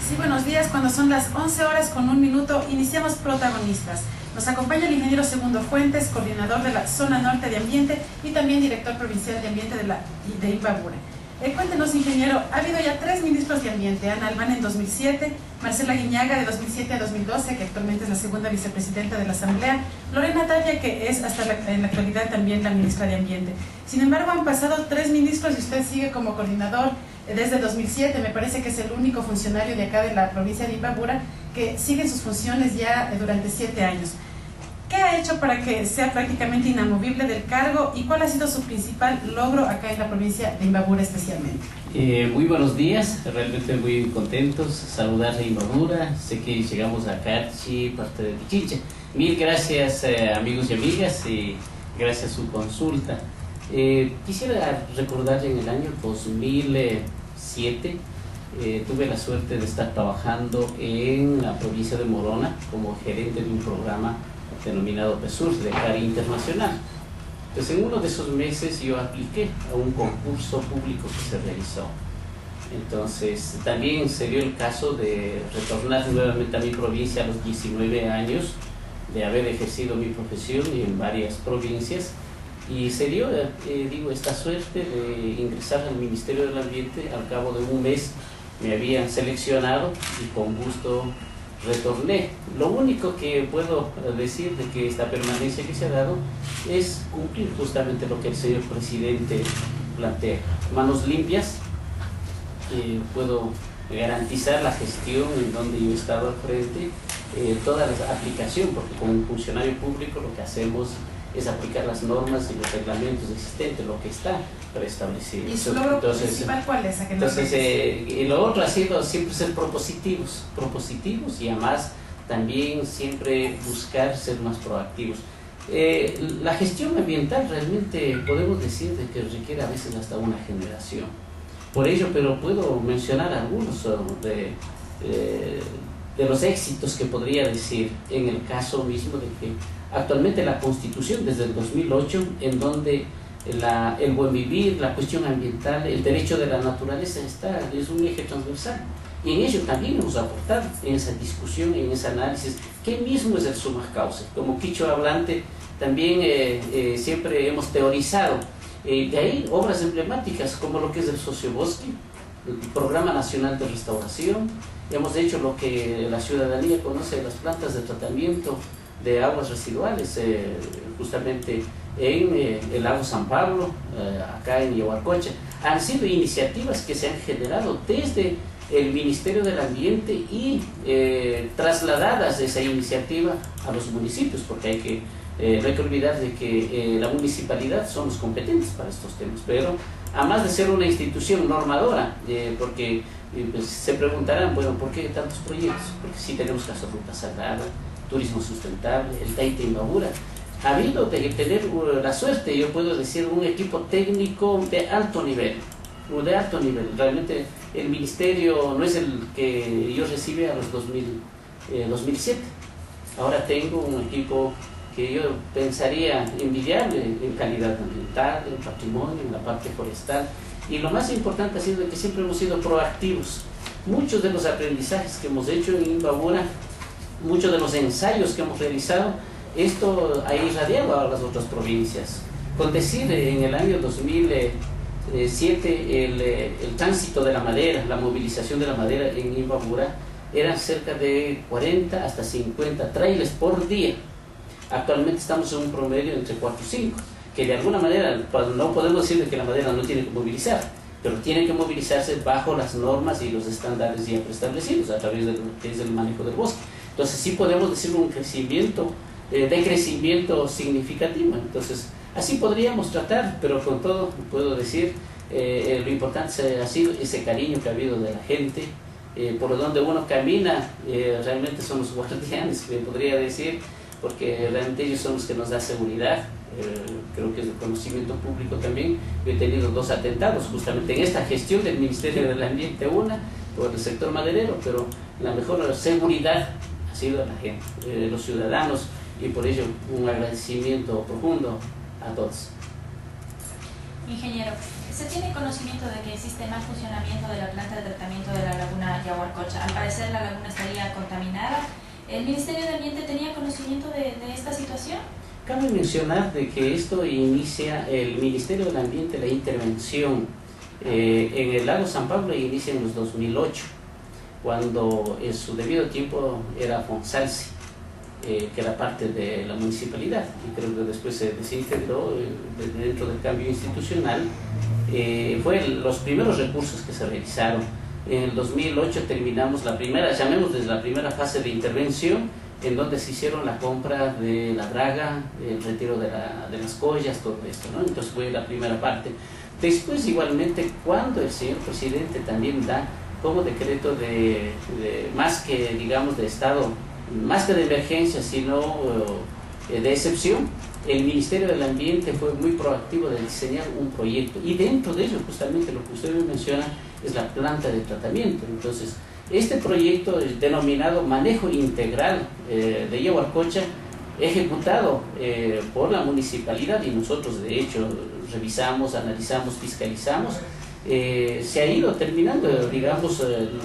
Sí, buenos días. Cuando son las 11 horas con 1 minuto, iniciamos Protagonistas. Nos acompaña el ingeniero Segundo Fuentes, coordinador de la Zona Norte de Ambiente y también director provincial de Ambiente de Imbabura. Cuéntenos, ingeniero, ha habido ya 3 ministros de Ambiente: Ana Albán en 2007, Marcela Guiñaga de 2007 a 2012, que actualmente es la segunda vicepresidenta de la Asamblea, Lorena Tapia, que es en la actualidad también la ministra de Ambiente. Sin embargo, han pasado 3 ministros y usted sigue como coordinador desde 2007. Me parece que es el único funcionario de acá de la provincia de Imbabura que sigue en sus funciones ya durante 7 años. ¿Qué ha hecho para que sea prácticamente inamovible del cargo y cuál ha sido su principal logro acá en la provincia de Imbabura especialmente? Muy buenos días, realmente muy contentos, saludar a Imbabura, sé que llegamos a Cachi, parte de Pichincha. Mil gracias amigos y amigas y gracias a su consulta. Quisiera recordar en el año 2007 tuve la suerte de estar trabajando en la provincia de Morona como gerente de un programa denominado PESUR de CARI Internacional. Entonces, en uno de esos meses yo apliqué a un concurso público que se realizó. Entonces, también se dio el caso de retornar nuevamente a mi provincia a los 19 años, de haber ejercido mi profesión en varias provincias, y se dio, esta suerte de ingresar al Ministerio del Ambiente. Al cabo de un mes me habían seleccionado y con gusto retorné. Lo único que puedo decir de que esta permanencia que se ha dado es cumplir justamente lo que el señor presidente plantea. Manos limpias, puedo garantizar la gestión en donde yo he estado al frente, toda la aplicación, porque como un funcionario público lo que hacemos es aplicar las normas y los reglamentos existentes, lo que está preestablecido. ¿Y su logro principal cuál es? Y lo otro ha sido siempre ser propositivos y además también siempre buscar ser más proactivos. La gestión ambiental realmente podemos decir de que requiere a veces hasta una generación. Por ello, pero puedo mencionar algunos de los éxitos que podría decir en el caso mismo de que actualmente la Constitución desde el 2008, en donde el buen vivir, la cuestión ambiental, el derecho de la naturaleza es un eje transversal. Y en ello también hemos aportado en esa discusión, en ese análisis, ¿qué mismo es el summa causa? Como quichua hablante, también siempre hemos teorizado. De ahí obras emblemáticas como lo que es el Sociobosque, el Programa Nacional de Restauración. Hemos hecho lo que la ciudadanía conoce, las plantas de tratamiento de aguas residuales, justamente en el lago San Pablo, acá en Yaguarcocha. Han sido iniciativas que se han generado desde el Ministerio del Ambiente y trasladadas esa iniciativa a los municipios, porque no hay que olvidar de que la municipalidad son los competentes para estos temas, pero además de ser una institución normadora, porque pues, se preguntarán, bueno, ¿por qué tantos proyectos? Porque sí tenemos Casa Ruta Sagrada, Turismo Sustentable, el Taita Imbabura. Ha habido de tener la suerte, yo puedo decir, un equipo técnico de alto nivel. Realmente el ministerio no es el que yo recibí a los 2007. Ahora tengo un equipo que yo pensaría envidiable en calidad ambiental, en patrimonio, en la parte forestal. Y lo más importante ha sido que siempre hemos sido proactivos. Muchos de los aprendizajes que hemos hecho en Imbabura, muchos de los ensayos que hemos realizado, esto ha irradiado a las otras provincias. Con decir, en el año 2007, el tránsito de la madera, la movilización de la madera en Imbabura, eran cerca de 40 hasta 50 trailers por día. Actualmente estamos en un promedio entre 4 y 5, que de alguna manera no podemos decir que la madera no tiene que movilizar, pero tiene que movilizarse bajo las normas y los estándares ya preestablecidos a través de lo que es el manejo del bosque. Entonces sí podemos decir un crecimiento, de crecimiento significativo. Entonces así podríamos tratar, pero con todo puedo decir, lo importante ha sido ese cariño que ha habido de la gente, por donde uno camina, realmente son los guardianes, me podría decir, porque realmente ellos son los que nos dan seguridad. Creo que es de conocimiento público también. Yo he tenido 2 atentados justamente en esta gestión del Ministerio del Ambiente, una por el sector maderero, pero la mejor seguridad ha sido la gente, los ciudadanos, y por ello un agradecimiento profundo a todos. Ingeniero, ¿se tiene conocimiento de que existe mal funcionamiento de la planta de tratamiento de la laguna Yaguarcocha? Al parecer la laguna estaría contaminada. ¿El Ministerio de Ambiente tenía conocimiento de esta situación? Cabe mencionar de que esto inicia el Ministerio del Ambiente, la intervención en el lago San Pablo inicia en los 2008, cuando en su debido tiempo era Fonsalsi, que era parte de la municipalidad, y creo que después se desintegró dentro del cambio institucional. Fue los primeros recursos que se realizaron. En el 2008 terminamos la primera, llamémosle la primera fase de intervención, en donde se hicieron la compra de la draga, el retiro de las collas, todo esto, ¿no? Entonces fue la primera parte. Después, igualmente, cuando el señor presidente también da como decreto de más que, digamos, de estado, más que de emergencia, sino de excepción, el Ministerio del Ambiente fue muy proactivo de diseñar un proyecto, y dentro de ello, justamente lo que usted menciona, es la planta de tratamiento. Entonces, este proyecto es denominado Manejo Integral de Yaguarcocha, ejecutado por la municipalidad, y nosotros de hecho revisamos, analizamos, fiscalizamos. Se ha ido terminando, digamos,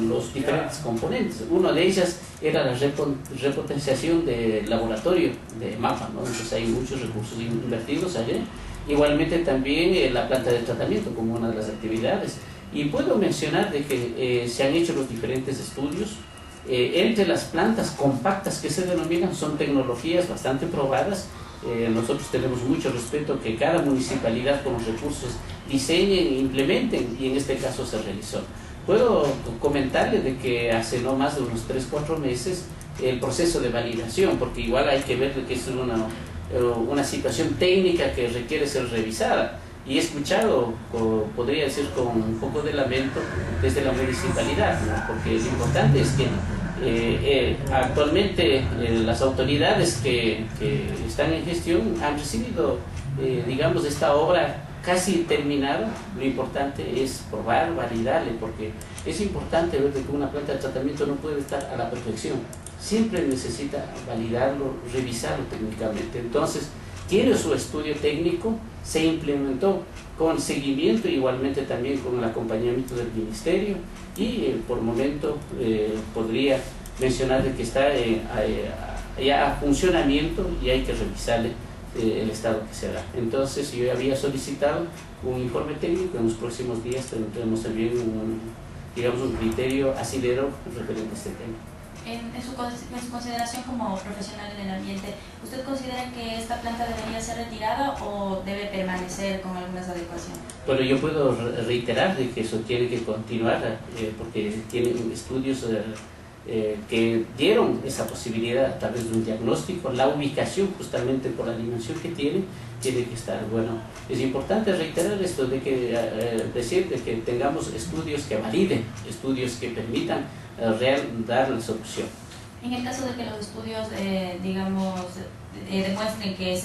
los diferentes componentes. Una de ellas era la repotenciación del laboratorio de MAPA, ¿no? Entonces hay muchos recursos invertidos allí. Igualmente también la planta de tratamiento como una de las actividades. Y puedo mencionar de que se han hecho los diferentes estudios. Entre las plantas compactas que se denominan, son tecnologías bastante probadas. Nosotros tenemos mucho respeto que cada municipalidad con los recursos diseñen e implementen, y en este caso se realizó. Puedo comentarle de que hace no más de unos 3-4 meses el proceso de validación, porque igual hay que ver que es una situación técnica que requiere ser revisada. Y he escuchado, podría decir con un poco de lamento, desde la municipalidad, ¿no? Porque lo importante es que actualmente las autoridades que están en gestión han recibido, digamos, esta obra casi terminada. Lo importante es probar, validarle, porque es importante ver que una planta de tratamiento no puede estar a la perfección. Siempre necesita validarlo, revisarlo técnicamente. Entonces, tiene su estudio técnico, se implementó con seguimiento, igualmente también con el acompañamiento del Ministerio, y por el momento podría mencionar de que está ya a funcionamiento, y hay que revisarle el estado que se da. Entonces yo había solicitado un informe técnico. En los próximos días tendremos también un criterio asidero referente a este tema. En su consideración como profesional en el ambiente, ¿usted considera que esta planta debería ser retirada o debe permanecer con algunas adecuaciones? Bueno, yo puedo reiterar de que eso tiene que continuar, porque tienen estudios que dieron esa posibilidad a través de un diagnóstico. La ubicación, justamente por la dimensión que tiene que estar. Bueno, es importante reiterar esto de que decir de que tengamos estudios que validen, estudios que permitan dar la solución. En el caso de que los estudios, demuestren que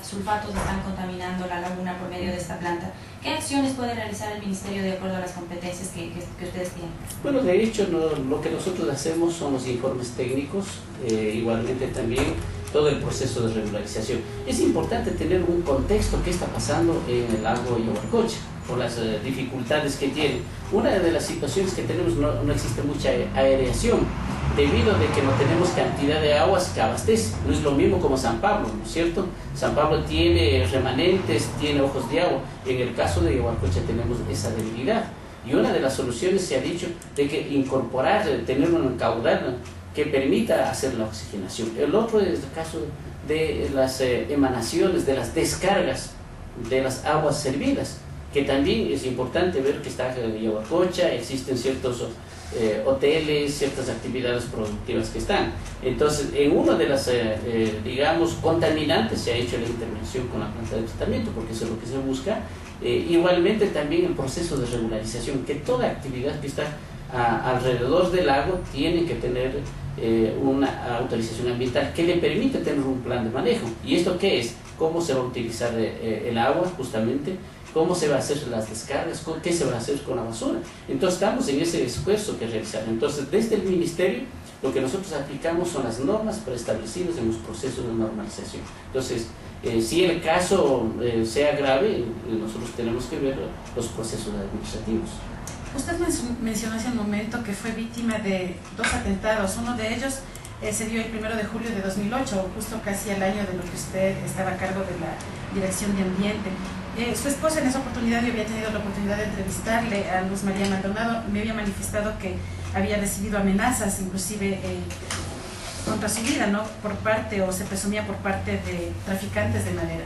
sulfatos están contaminando la laguna por medio de esta planta, ¿qué acciones puede realizar el Ministerio de acuerdo a las competencias que ustedes tienen? Bueno, de hecho, lo que nosotros hacemos son los informes técnicos, igualmente también todo el proceso de regularización. Es importante tener un contexto que está pasando en el lago Yaguarcocha, por las dificultades que tiene. Una de las situaciones que tenemos, no existe mucha aireación, debido de que no tenemos cantidad de aguas que abastece. No es lo mismo como San Pablo, ¿no es cierto? San Pablo tiene remanentes, tiene ojos de agua. En el caso de Yaguarcocha tenemos esa debilidad. Y una de las soluciones se ha dicho de que incorporar, tener un caudal que permita hacer la oxigenación. El otro es el caso de las emanaciones, de las descargas de las aguas servidas, que también es importante ver que está en Yaguarcocha, existen ciertos hoteles, ciertas actividades productivas que están. Entonces, en una de las, contaminantes se ha hecho la intervención con la planta de tratamiento, porque eso es lo que se busca. Igualmente también el proceso de regularización, que toda actividad que está alrededor del lago tiene que tener una autorización ambiental que le permite tener un plan de manejo. ¿Y esto qué es? ¿Cómo se va a utilizar el agua, justamente? ¿Cómo se va a hacer las descargas? ¿Qué se va a hacer con la basura? Entonces estamos en ese esfuerzo que realizar. Entonces, desde el Ministerio, lo que nosotros aplicamos son las normas preestablecidas en los procesos de normalización. Entonces, Si el caso sea grave, nosotros tenemos que ver los procesos administrativos. Usted mencionó hace un momento que fue víctima de 2 atentados. Uno de ellos se dio el 1 de julio de 2008, justo casi al año de lo que usted estaba a cargo de la Dirección de Ambiente. Su esposa en esa oportunidad, yo había tenido la oportunidad de entrevistarle a Luz María Maldonado, me había manifestado que había recibido amenazas, inclusive contra su vida, ¿no? Por parte, o se presumía por parte de traficantes de madera.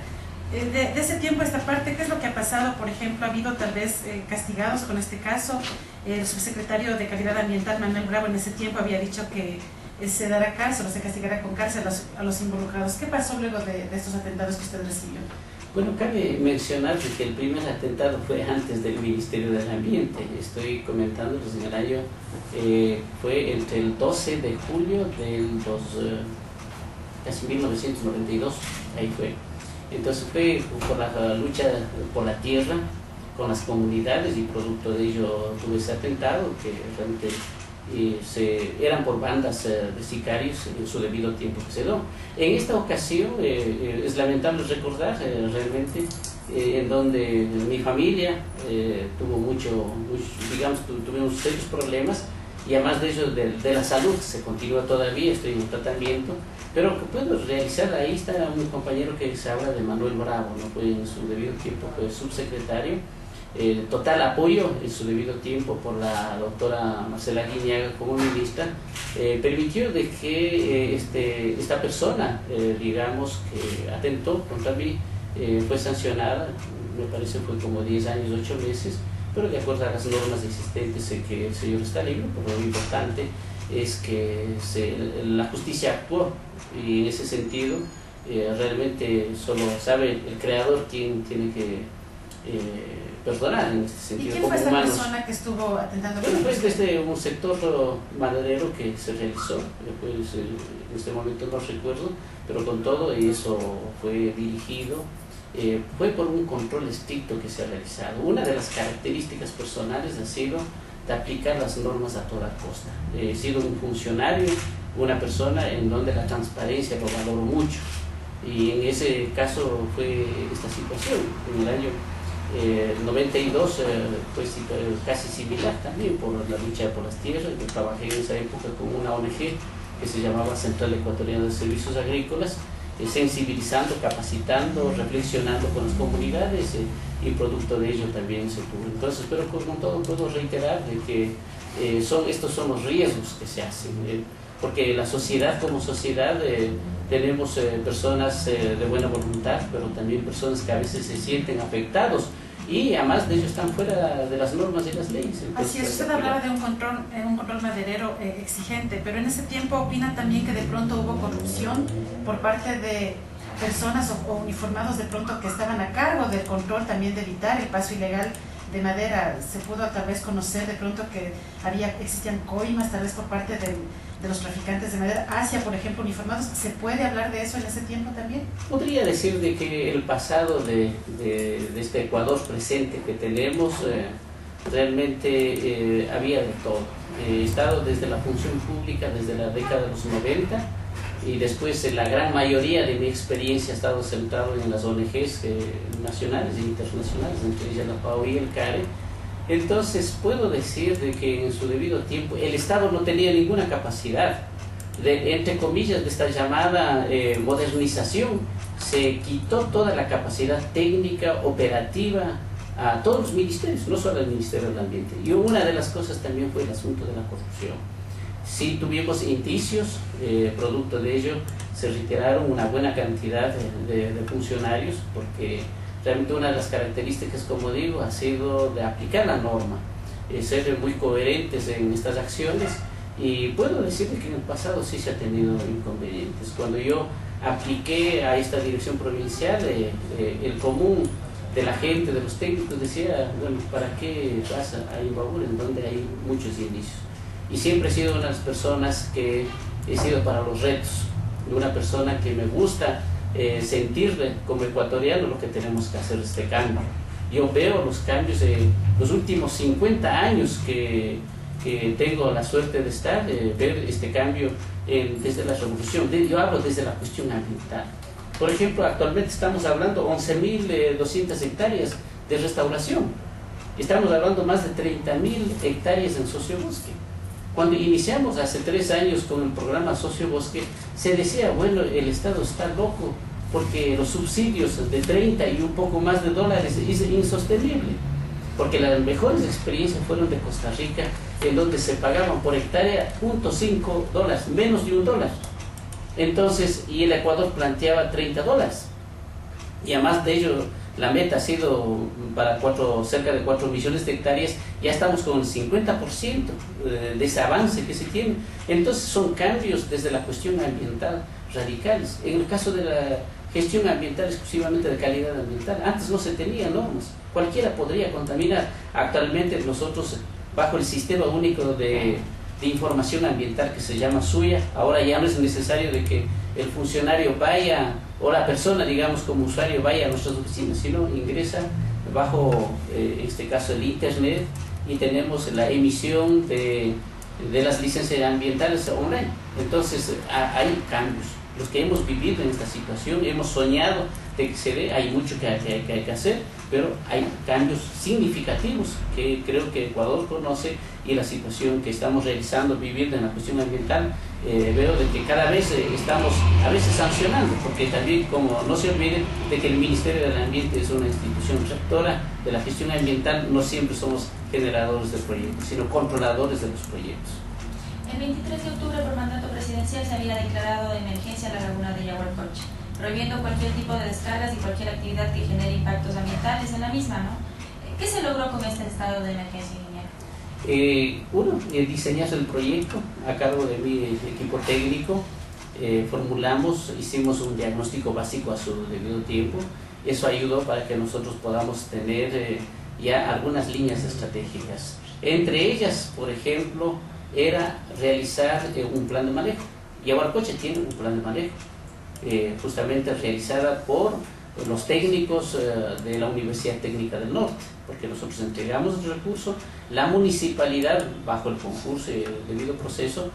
De ese tiempo a esta parte, ¿qué es lo que ha pasado? Por ejemplo, ¿ha habido tal vez castigados con este caso? El subsecretario de Calidad Ambiental, Manuel Bravo, en ese tiempo había dicho que se dará cárcel o se castigará con cárcel a los involucrados. ¿Qué pasó luego de estos atentados que usted recibió? Bueno, cabe mencionar que el primer atentado fue antes del Ministerio del Ambiente. Estoy comentándoles en el año, fue entre el 12 de julio del casi 1992, ahí fue. Entonces fue por la lucha por la tierra, con las comunidades, y producto de ello tuve ese atentado que realmente eran por bandas de sicarios en su debido tiempo que se dio. En esta ocasión es lamentable recordar realmente en donde mi familia tuvo tuvimos serios problemas, y además de ello de la salud se continúa todavía, estoy en un tratamiento, pero que puedo realizar. Ahí está un compañero que se habla de Manuel Bravo, ¿no? Fue en su debido tiempo fue subsecretario. Total apoyo en su debido tiempo por la doctora Marcela Guiñaga como ministra, permitió de que esta persona, digamos, que atentó contra mí, fue sancionada, me parece fue como 10 años, 8 meses, pero de acuerdo a las normas existentes que el señor está libre. Pero lo importante es que la justicia actuó, y en ese sentido realmente solo sabe el creador quién tiene que perdonar en este sentido. ¿Y quién como fue esta humanos. persona que estuvo atentando? Bueno, pues desde un sector maderero que se realizó, pues, en este momento no recuerdo, pero con todo, y eso fue dirigido, fue por un control estricto que se ha realizado. Una de las características personales ha sido de aplicar las normas a toda costa. He sido un funcionario, una persona en donde la transparencia lo valoro mucho, y en ese caso fue esta situación. En el año 92 pues casi similar también, por la lucha por las tierras. Yo trabajé en esa época con una ONG que se llamaba Central Ecuatoriana de Servicios Agrícolas, sensibilizando, capacitando, reflexionando con las comunidades, y producto de ello también se tuvo. Entonces, pero con todo puedo reiterar de que estos son los riesgos que se hacen, porque la sociedad, como sociedad, tenemos personas de buena voluntad, pero también personas que a veces se sienten afectados, y además de ello están fuera de las normas y las leyes. Entonces, así es, usted hablaba de un control maderero exigente, pero en ese tiempo opinan también que de pronto hubo corrupción por parte de personas o uniformados de pronto que estaban a cargo del control también de evitar el paso ilegal de madera. Se pudo tal vez conocer de pronto que existían coimas tal vez por parte de los traficantes de madera hacia, por ejemplo, uniformados. ¿Se puede hablar de eso en ese tiempo también? Podría decir de que el pasado de este Ecuador presente que tenemos, realmente había de todo. He estado desde la función pública desde la década de los 90, y después la gran mayoría de mi experiencia ha estado centrado en las ONGs nacionales e internacionales, entre ellas la FAO y el CARE. Entonces puedo decir de que en su debido tiempo el Estado no tenía ninguna capacidad entre comillas, de esta llamada modernización. Se quitó toda la capacidad técnica, operativa, a todos los ministerios, no solo al Ministerio del Ambiente. Y una de las cosas también fue el asunto de la corrupción. Sí tuvimos indicios, producto de ello se retiraron una buena cantidad de funcionarios, porque realmente una de las características, como digo, ha sido de aplicar la norma, ser muy coherentes en estas acciones. Y puedo decirle que en el pasado sí se ha tenido inconvenientes. Cuando yo apliqué a esta dirección provincial, el común de la gente, de los técnicos, decía, bueno, ¿para qué vas a Imbabura, en donde hay muchos indicios? Y siempre he sido una de las personas que he sido para los retos, una persona que me gusta sentir como ecuatoriano lo que tenemos que hacer este cambio. Yo veo los cambios de los últimos 50 años que tengo la suerte de estar, ver este cambio desde la revolución. Yo hablo desde la cuestión ambiental. Por ejemplo, actualmente estamos hablando 11.200 hectáreas de restauración. Estamos hablando más de 30.000 hectáreas en sociobosque. Cuando iniciamos hace 3 años con el programa Sociobosque, se decía, bueno, el Estado está loco porque los subsidios de 30 y un poco más de dólares es insostenible. Porque las mejores experiencias fueron de Costa Rica, en donde se pagaban por hectárea $0.5, menos de $1. Entonces, y el Ecuador planteaba $30. Y además de ello, la meta ha sido para cerca de 4 millones de hectáreas. Ya estamos con el 50% de ese avance que se tiene. Entonces son cambios desde la cuestión ambiental radicales. En el caso de la gestión ambiental, exclusivamente de calidad ambiental, antes no se tenían normas, cualquiera podría contaminar. Actualmente nosotros, bajo el Sistema Único de Información Ambiental que se llama SUIA, ahora ya no es necesario de que el funcionario vaya, o la persona, digamos, como usuario, vaya a nuestras oficinas, sino ingresa bajo, en este caso, el Internet, y tenemos la emisión de las licencias ambientales online. Entonces, hay cambios. Los que hemos vivido en esta situación, hemos soñado de que se dé, hay mucho que hay que hacer, pero hay cambios significativos que creo que Ecuador conoce, y la situación que estamos realizando, viviendo en la cuestión ambiental, veo de que cada vez estamos a veces sancionando, porque también, como no se olviden de que el Ministerio del Ambiente es una institución rectora de la gestión ambiental, no siempre somos generadores de proyectos, sino controladores de los proyectos. El 23 de octubre, por mandato presidencial, se había declarado de emergencia la laguna de Yaguarcocha, prohibiendo cualquier tipo de descargas y cualquier actividad que genere impactos ambientales en la misma, ¿no? ¿Qué se logró con este estado de emergencia, ingeniero? Uno, diseñar el proyecto a cargo de mi equipo técnico, hicimos un diagnóstico básico a su debido tiempo. Eso ayudó para que nosotros podamos tener ya algunas líneas estratégicas. Entre ellas, por ejemplo, era realizar un plan de manejo. Yaguarcocha tiene un plan de manejo, justamente realizada por los técnicos de la Universidad Técnica del Norte, porque nosotros entregamos el recurso, la municipalidad, bajo el concurso y el debido proceso,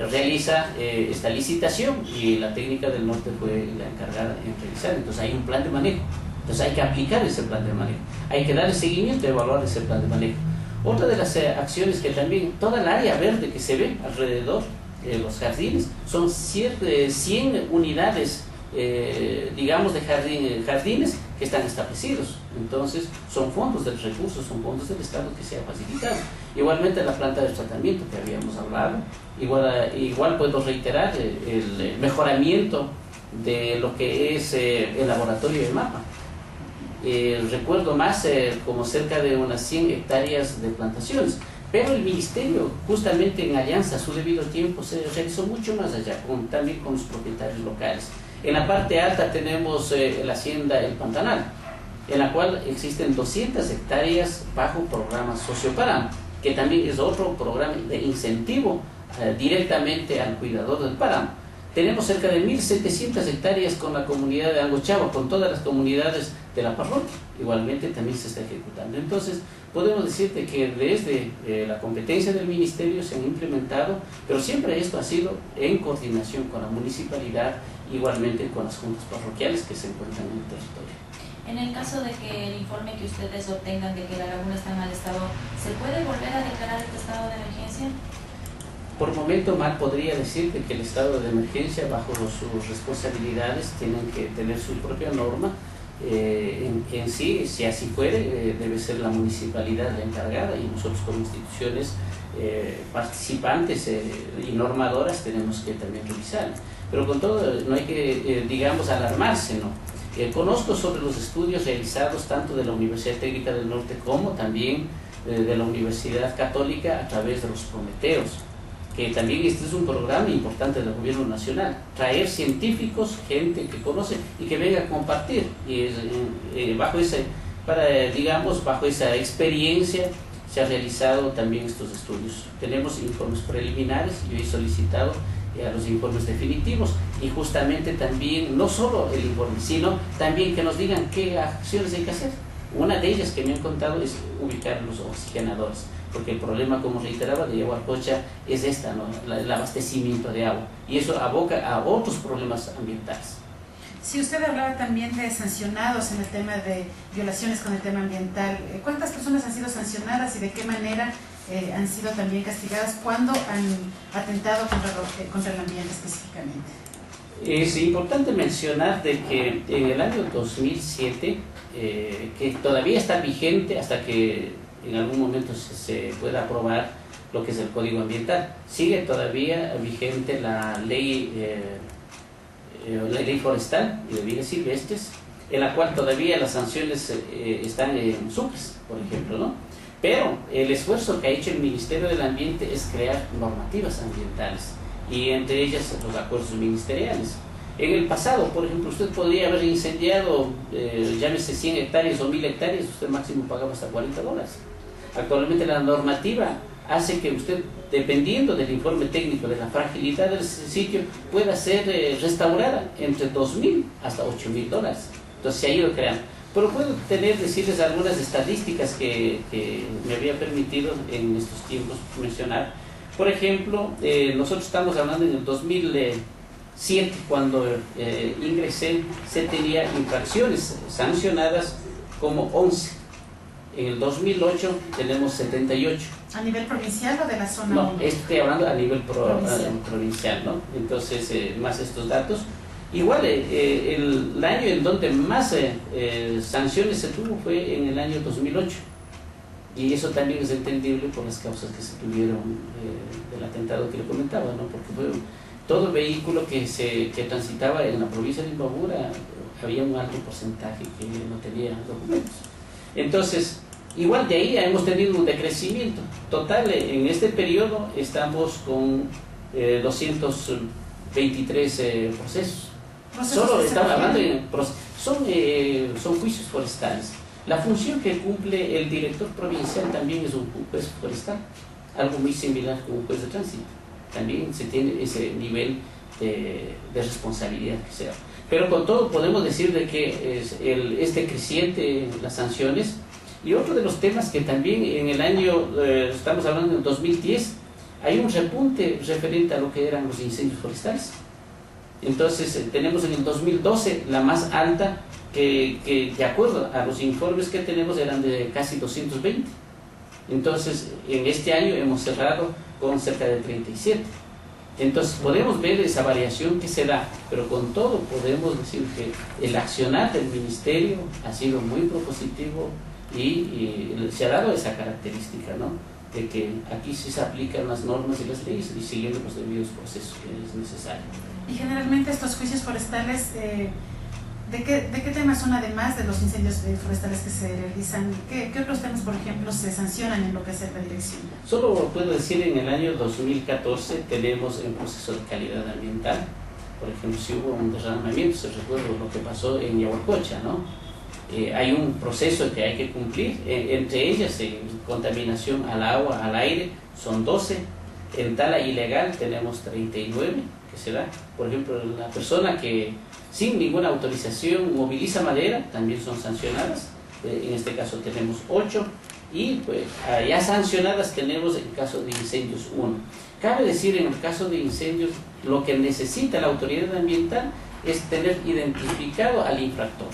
realiza esta licitación, y la Técnica del Norte fue la encargada en realizar. Entonces hay un plan de manejo, entonces hay que aplicar ese plan de manejo, hay que darle seguimiento y evaluar ese plan de manejo. Otra de las acciones que también, toda el área verde que se ve alrededor de los jardines, son 100 unidades, digamos, de jardines que están establecidos. Entonces son fondos del recurso, son fondos del Estado que se ha facilitado. Igualmente la planta de tratamiento que habíamos hablado, igual puedo reiterar el mejoramiento de lo que es el laboratorio de mapa. Recuerdo más como cerca de unas 100 hectáreas de plantaciones, pero el Ministerio, justamente en alianza a su debido tiempo, se realizó mucho más allá, también con los propietarios locales. En la parte alta tenemos la hacienda El Pantanal, en la cual existen 200 hectáreas bajo programa Sociopáramo, que también es otro programa de incentivo directamente al cuidador del páramo. Tenemos cerca de 1.700 hectáreas con la comunidad de Angochagua, con todas las comunidades de la parroquia. Igualmente también se está ejecutando. Entonces, podemos decirte que desde la competencia del Ministerio se han implementado, pero siempre esto ha sido en coordinación con la municipalidad, igualmente con las juntas parroquiales que se encuentran en el territorio. En el caso de que el informe que ustedes obtengan de que la laguna está en mal estado, ¿se puede volver a declarar este estado de emergencia? Por momento mal podría decirte que el estado de emergencia, bajo sus responsabilidades, tienen que tener su propia norma. En sí, si así fuere, debe ser la municipalidad la encargada, y nosotros como instituciones participantes y normadoras tenemos que también revisar. Pero con todo, no hay que, digamos, alarmarse, ¿no? Conozco sobre los estudios realizados tanto de la Universidad Técnica del Norte como también de la Universidad Católica a través de los Prometeos, que también este es un programa importante del gobierno nacional, traer científicos, gente que conoce y que venga a compartir, y bajo esa experiencia se han realizado también estos estudios. Tenemos informes preliminares, yo he solicitado a los informes definitivos, y justamente también no solo el informe, sino también que nos digan qué acciones hay que hacer. Una de ellas que me han contado es ubicar los oxigenadores, porque el problema, como reiteraba, de Yaguarcocha es esta, ¿no? El abastecimiento de agua, y eso aboca a otros problemas ambientales. Si usted hablaba también de sancionados en el tema de violaciones con el tema ambiental, ¿cuántas personas han sido sancionadas y de qué manera han sido también castigadas cuando han atentado contra el ambiente específicamente? Es importante mencionar de que en el año 2007, que todavía está vigente hasta que en algún momento se pueda aprobar lo que es el Código Ambiental, sigue todavía vigente la ley forestal y de bienes silvestres, en la cual todavía las sanciones están en Sucres, por ejemplo, ¿no? Pero el esfuerzo que ha hecho el Ministerio del Ambiente es crear normativas ambientales, y entre ellas los acuerdos ministeriales. En el pasado, por ejemplo, usted podría haber incendiado, llámese 100 hectáreas o 1000 hectáreas, usted máximo pagaba hasta $40. Actualmente la normativa hace que usted, dependiendo del informe técnico de la fragilidad del sitio, pueda ser restaurada entre $2000 hasta $8000. Entonces se ha ido creando. Pero puedo decirles algunas estadísticas que me había permitido en estos tiempos mencionar. Por ejemplo, nosotros estamos hablando en el 2007, cuando ingresé, se tenía infracciones sancionadas como 11. En el 2008 tenemos 78. ¿A nivel provincial o de la zona? No, estoy hablando a nivel provincial, ¿no? Entonces, más estos datos. Igual, el año en donde más sanciones se tuvo fue en el año 2008. Y eso también es entendible por las causas que se tuvieron del atentado que le comentaba, ¿no? Porque fue todo vehículo que transitaba en la provincia de Imbabura, había un alto porcentaje que no tenía documentos. Entonces, igual de ahí hemos tenido un decrecimiento. Total, en este periodo estamos con 223 procesos. Solo estamos hablando de son juicios forestales. La función que cumple el director provincial también es un juez forestal, algo muy similar con un juez de tránsito. También se tiene ese nivel de responsabilidad que sea. Pero con todo podemos decir de que es decreciente las sanciones. Y otro de los temas que también en el año, estamos hablando del 2010, hay un repunte referente a lo que eran los incendios forestales. Entonces tenemos en el 2012 la más alta, que de acuerdo a los informes que tenemos eran de casi 220. Entonces en este año hemos cerrado con cerca de 37. Entonces podemos ver esa variación que se da, pero con todo podemos decir que el accionar del ministerio ha sido muy propositivo y se ha dado esa característica, ¿no? De que aquí sí se aplican las normas y las leyes y siguiendo los debidos procesos que es necesario. Y generalmente estos juicios forestales, ¿de qué temas son además de los incendios forestales que se realizan? ¿Qué otros temas, por ejemplo, se sancionan en lo que es la dirección? Solo puedo decir, en el año 2014 tenemos en proceso de calidad ambiental. Por ejemplo, si hubo un derramamiento, se recuerda lo que pasó en Yaguarcocha, ¿no? Hay un proceso que hay que cumplir, entre ellas en contaminación al agua, al aire, son 12, en tala ilegal tenemos 39 que se da. Por ejemplo, la persona que sin ninguna autorización moviliza madera también son sancionadas, en este caso tenemos 8, y pues ya sancionadas tenemos en el caso de incendios 1. Cabe decir, en el caso de incendios, lo que necesita la autoridad ambiental es tener identificado al infractor,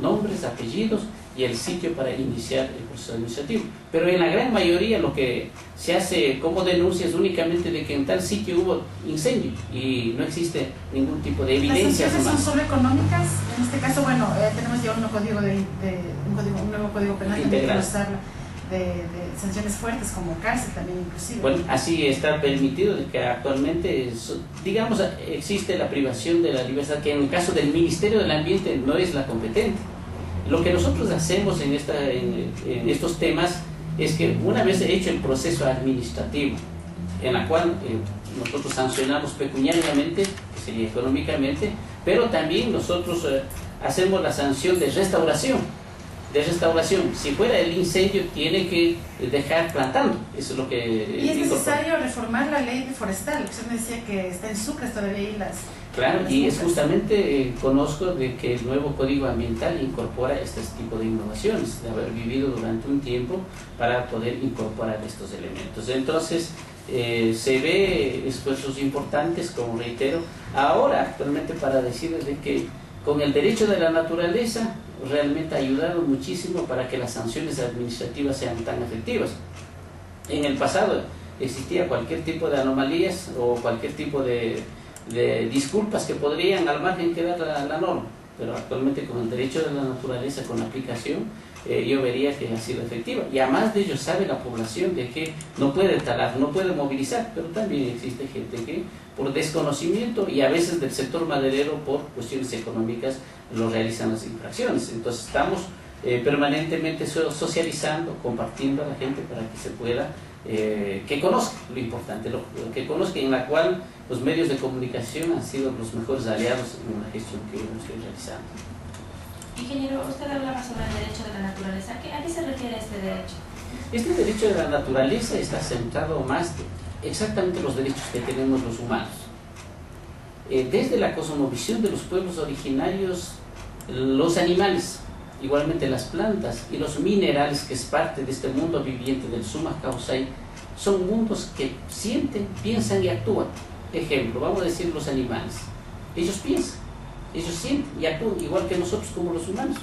nombres, apellidos y el sitio para iniciar el proceso administrativo. Pero en la gran mayoría lo que se hace como denuncia es únicamente de que en tal sitio hubo incendio y no existe ningún tipo de evidencia. ¿Las sanciones son solo económicas? En este caso, bueno, tenemos ya un nuevo código penal que nos habla de sanciones fuertes como cárcel también inclusive. Bueno, así está permitido de que actualmente, digamos, existe la privación de la libertad, que en el caso del Ministerio del Ambiente no es la competente. Lo que nosotros hacemos en estos temas es que una vez hecho el proceso administrativo, en la cual nosotros sancionamos pecuniariamente, que sería económicamente, pero también nosotros hacemos la sanción de restauración. Si fuera el incendio, tiene que dejar plantando. Eso es lo que... Y es necesario reformar la ley forestal. Usted me decía que está en Sucre todavía ahí Claro, y es justamente, conozco de que el nuevo Código Ambiental incorpora este tipo de innovaciones, de haber vivido durante un tiempo para poder incorporar estos elementos. Entonces, se ve esfuerzos importantes, como reitero, ahora actualmente para decirles de que con el derecho de la naturaleza realmente ha ayudado muchísimo para que las sanciones administrativas sean tan efectivas. En el pasado existía cualquier tipo de anomalías o cualquier tipo de disculpas que podrían al margen quedar la norma, pero actualmente con el derecho de la naturaleza, con la aplicación, yo vería que ha sido efectiva. Y además de ello sabe la población de que no puede talar, no puede movilizar, pero también existe gente que por desconocimiento y a veces del sector maderero por cuestiones económicas lo realizan las infracciones. Entonces estamos permanentemente socializando, compartiendo a la gente para que se pueda, que conozca lo importante, que conozca, en la cual los medios de comunicación han sido los mejores aliados en la gestión que estoy realizando. Ingeniero, usted hablaba sobre el derecho de la naturaleza. ¿A qué se refiere este derecho? Este derecho de la naturaleza está centrado más exactamente en los derechos que tenemos los humanos. Desde la cosmovisión de los pueblos originarios, los animales, igualmente las plantas y los minerales, que es parte de este mundo viviente del Suma Causay, son mundos que sienten, piensan y actúan. Ejemplo, vamos a decir los animales. Ellos piensan, ellos sienten y actúan igual que nosotros como los humanos.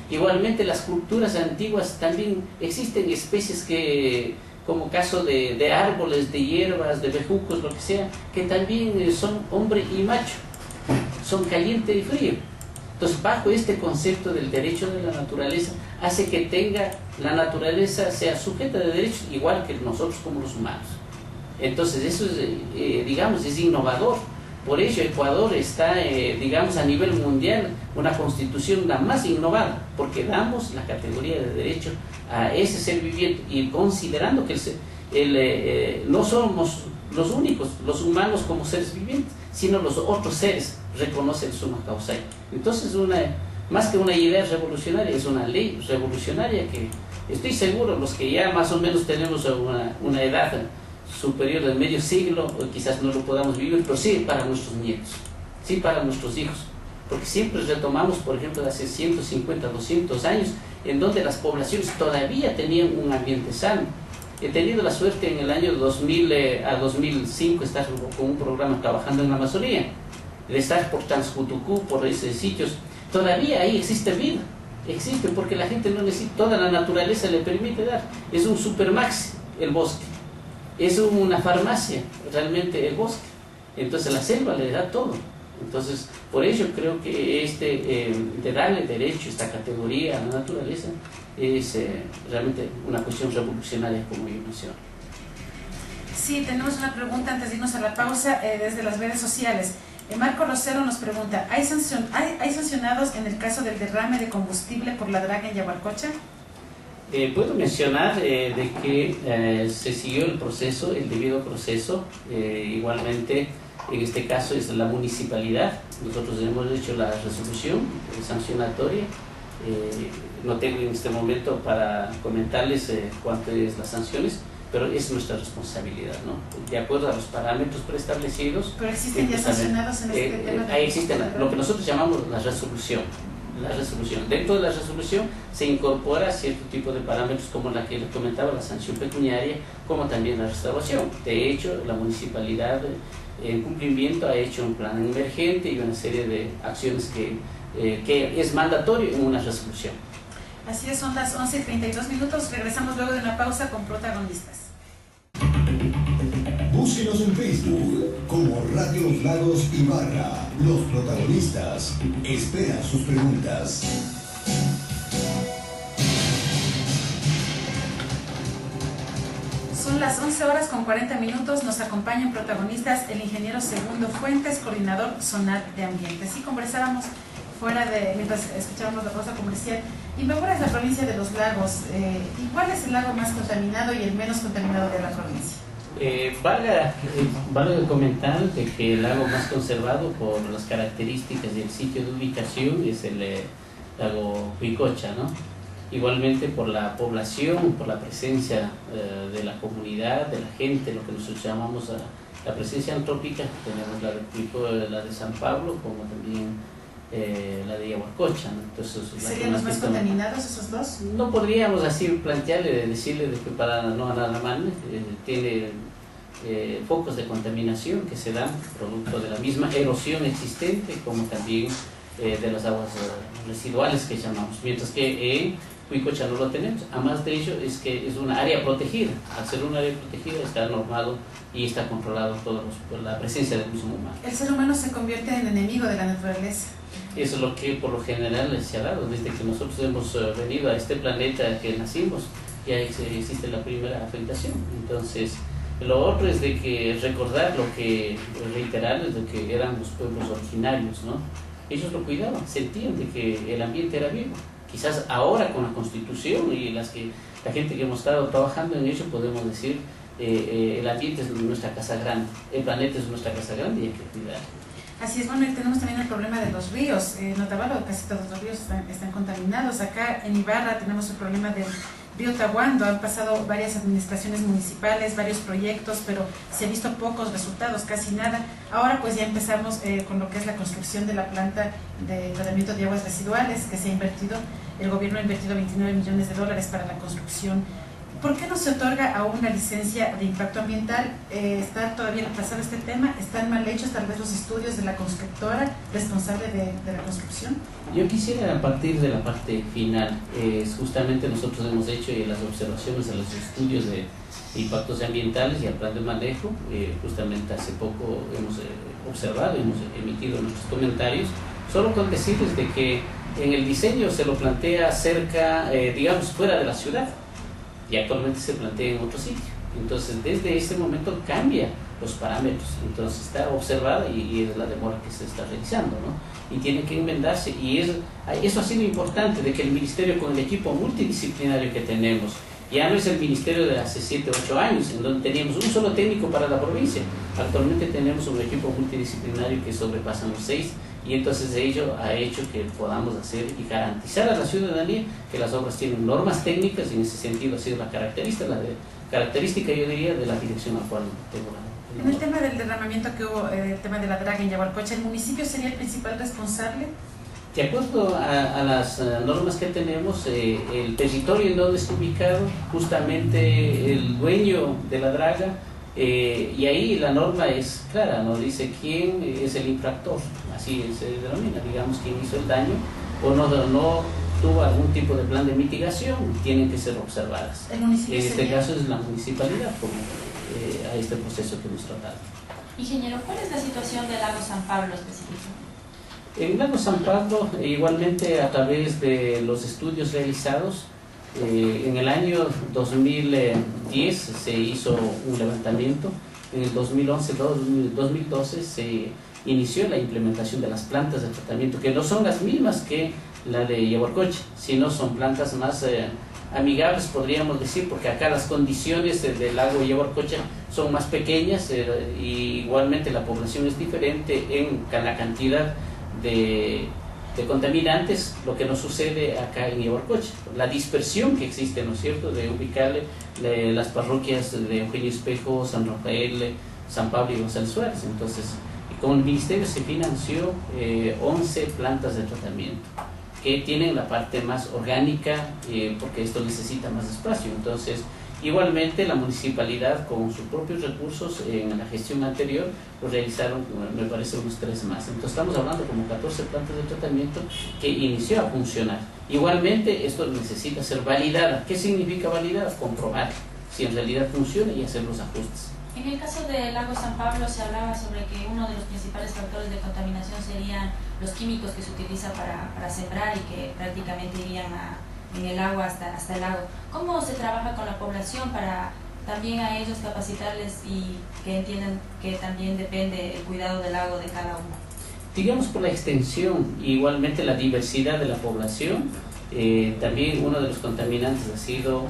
Igualmente las culturas antiguas también existen especies que, como caso de árboles, de hierbas, de bejucos, lo que sea, que también son hombre y macho, son caliente y frío. Entonces, bajo este concepto del derecho de la naturaleza, hace que tenga la naturaleza, sea sujeta de derechos igual que nosotros como los humanos. Entonces, eso es, digamos, es innovador. Por ello, Ecuador está, digamos, a nivel mundial, una constitución la más innovada, porque damos la categoría de derecho a ese ser viviente, y considerando que no somos los únicos, los humanos como seres vivientes, sino los otros seres reconocen el Suma Causay. Entonces, más que una idea revolucionaria, es una ley revolucionaria que estoy seguro, los que ya más o menos tenemos una edad superior del medio siglo, o quizás no lo podamos vivir, pero sí para nuestros nietos, sí para nuestros hijos, porque siempre retomamos, por ejemplo, de hace 150, 200 años, en donde las poblaciones todavía tenían un ambiente sano. He tenido la suerte en el año 2000 a 2005 estar con un programa trabajando en la Amazonía, de estar por Transcutucú, por esos sitios. Todavía ahí existe vida, existe, porque la gente no necesita, toda la naturaleza le permite dar. Es un supermaxi el bosque, es una farmacia realmente el bosque. Entonces la selva le da todo. Entonces, por ello creo que de darle derecho, esta categoría a la naturaleza, es realmente una cuestión revolucionaria, como yo mencioné. Sí, tenemos una pregunta antes de irnos a la pausa desde las redes sociales. Marco Rosero nos pregunta, ¿hay sancionados en el caso del derrame de combustible por la draga en Yaguarcocha? Puedo mencionar de que se siguió el proceso, el debido proceso, igualmente en este caso es la municipalidad. Nosotros hemos hecho la resolución sancionatoria. No tengo en este momento para comentarles cuánto es las sanciones, pero es nuestra responsabilidad, ¿no? De acuerdo a los parámetros preestablecidos. Pero existen ya sancionados en este tema. Ahí existe lo que nosotros llamamos la resolución. Dentro de la resolución se incorpora cierto tipo de parámetros, como la que les comentaba, la sanción pecuniaria, como también la restauración. De hecho, la municipalidad en cumplimiento ha hecho un plan emergente y una serie de acciones que es mandatorio en una resolución. Así es, son las 11:32. Regresamos luego de una pausa con protagonistas. Búsquenos en Facebook como Radio Los Lagos Ibarra. Los protagonistas esperan sus preguntas. Son las 11:40. Nos acompañan protagonistas el ingeniero Segundo Fuentes, coordinador zonal de ambiente. Así conversábamos mientras escuchábamos la pausa comercial. Imbabura es la provincia de Los Lagos. ¿Y cuál es el lago más contaminado y el menos contaminado de la provincia? Vale comentar de que el lago más conservado por las características y el sitio de ubicación es el lago Huicocha, ¿no? Igualmente por la población, por la presencia de la comunidad, de la gente, lo que nosotros llamamos la presencia antrópica. Tenemos la de San Pablo, como también la de Yaguarcocha, ¿no? Entonces, ¿serían los más contaminados esos dos? No podríamos así plantearle, decirle de que para no nada mal tiene focos de contaminación que se dan producto de la misma erosión existente, como también de las aguas residuales que llamamos, mientras que en Huicocha no lo tenemos. Además de ello es que es una área protegida. Al ser una área protegida está normado y está controlado por la presencia del mismo humano. El ser humano se convierte en enemigo de la naturaleza. Eso es lo que por lo general se ha dado desde que nosotros hemos venido a este planeta que nacimos. Ya existe la primera afectación. Entonces, lo otro es de que recordar reiterarles de que eran los pueblos originarios, ¿no? Ellos lo cuidaban, sentían de que el ambiente era vivo. Quizás ahora con la Constitución y la gente que hemos estado trabajando en ello podemos decir el ambiente es nuestra casa grande, el planeta es nuestra casa grande y hay que cuidarlo. Así es, bueno, y tenemos también el problema de los ríos. En Otavalo casi todos los ríos están contaminados. Acá en Ibarra tenemos el problema del río Tahuando. Han pasado varias administraciones municipales, varios proyectos, pero se han visto pocos resultados, casi nada. Ahora pues ya empezamos con lo que es la construcción de la planta de tratamiento de aguas residuales que se ha invertido. El gobierno ha invertido 29 millones de dólares para la construcción. ¿Por qué no se otorga aún una licencia de impacto ambiental? ¿Está todavía aplazado este tema? ¿Están mal hechos tal vez los estudios de la constructora responsable de la construcción? Yo quisiera partir de la parte final. Justamente nosotros hemos hecho las observaciones a los estudios de impactos ambientales y al plan de manejo. Justamente hace poco hemos observado, hemos emitido nuestros comentarios, solo con decirles de que en el diseño se lo plantea cerca, digamos, fuera de la ciudad. Y actualmente se plantea en otro sitio. Entonces, desde ese momento cambia los parámetros. Entonces, está observada y es la demora que se está realizando, ¿no? Y tiene que enmendarse. Y eso ha sido importante, de que el Ministerio, con el equipo multidisciplinario que tenemos, ya no es el Ministerio de hace 7 o 8 años, en donde teníamos un solo técnico para la provincia. Actualmente tenemos un equipo multidisciplinario que sobrepasan los 6, y entonces ello ha hecho que podamos hacer y garantizar a la ciudadanía que las obras tienen normas técnicas, y en ese sentido ha sido la característica, yo diría, de la dirección a la cual tengo la... En el tema del derramamiento que hubo, el tema de la draga en Yaguarcocha, ¿el municipio sería el principal responsable? De acuerdo a las normas que tenemos, el territorio en donde está ubicado, justamente el dueño de la draga, y ahí la norma es clara, nos dice quién es el infractor, así se denomina, digamos, quién hizo el daño o no tuvo algún tipo de plan de mitigación, tienen que ser observadas. ¿El municipio en este sería? caso es la municipalidad, como a este proceso que hemos tratado. Ingeniero, ¿cuál es la situación del lago San Pablo específicamente? En Lago San Pablo, igualmente a través de los estudios realizados, en el año 2010 se hizo un levantamiento, en el 2011-2012 se inició la implementación de las plantas de tratamiento, que no son las mismas que la de Yaguarcocha, sino son plantas más amigables, podríamos decir, porque acá las condiciones del lago Yaguarcocha son más pequeñas, y igualmente la población es diferente en la cantidad de contaminantes, lo que nos sucede acá en Yaguarcocha. La dispersión que existe, ¿no es cierto?, de ubicarle las parroquias de Eugenio Espejo, San Rafael, San Pablo y González Suárez. Entonces, con el ministerio se financió 11 plantas de tratamiento que tienen la parte más orgánica, porque esto necesita más espacio. Entonces, igualmente la municipalidad, con sus propios recursos en la gestión anterior, lo realizaron, me parece, unos 3 más. Entonces estamos hablando como 14 plantas de tratamiento que inició a funcionar. Igualmente esto necesita ser validada. ¿Qué significa validada? Comprobar si en realidad funciona y hacer los ajustes. En el caso del lago San Pablo se hablaba sobre que uno de los principales factores de contaminación serían los químicos que se utilizan para sembrar y que prácticamente irían en el agua hasta el lago. ¿Cómo se trabaja con la población para también a ellos capacitarles y que entiendan que también depende el cuidado del lago de cada uno? Digamos, por la extensión, igualmente la diversidad de la población, también uno de los contaminantes ha sido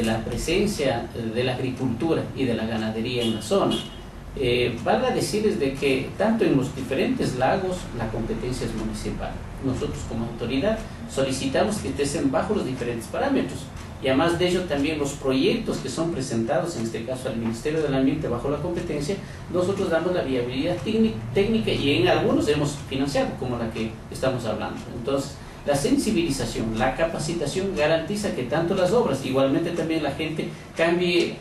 la presencia de la agricultura y de la ganadería en la zona. Valga decirles de que tanto en los diferentes lagos la competencia es municipal. Nosotros como autoridad solicitamos que estén bajo los diferentes parámetros, y además de ello también los proyectos que son presentados, en este caso al Ministerio del Ambiente bajo la competencia, nosotros damos la viabilidad técnica y en algunos hemos financiado, como la que estamos hablando. Entonces, la sensibilización, la capacitación garantiza que tanto las obras, igualmente también la gente cambie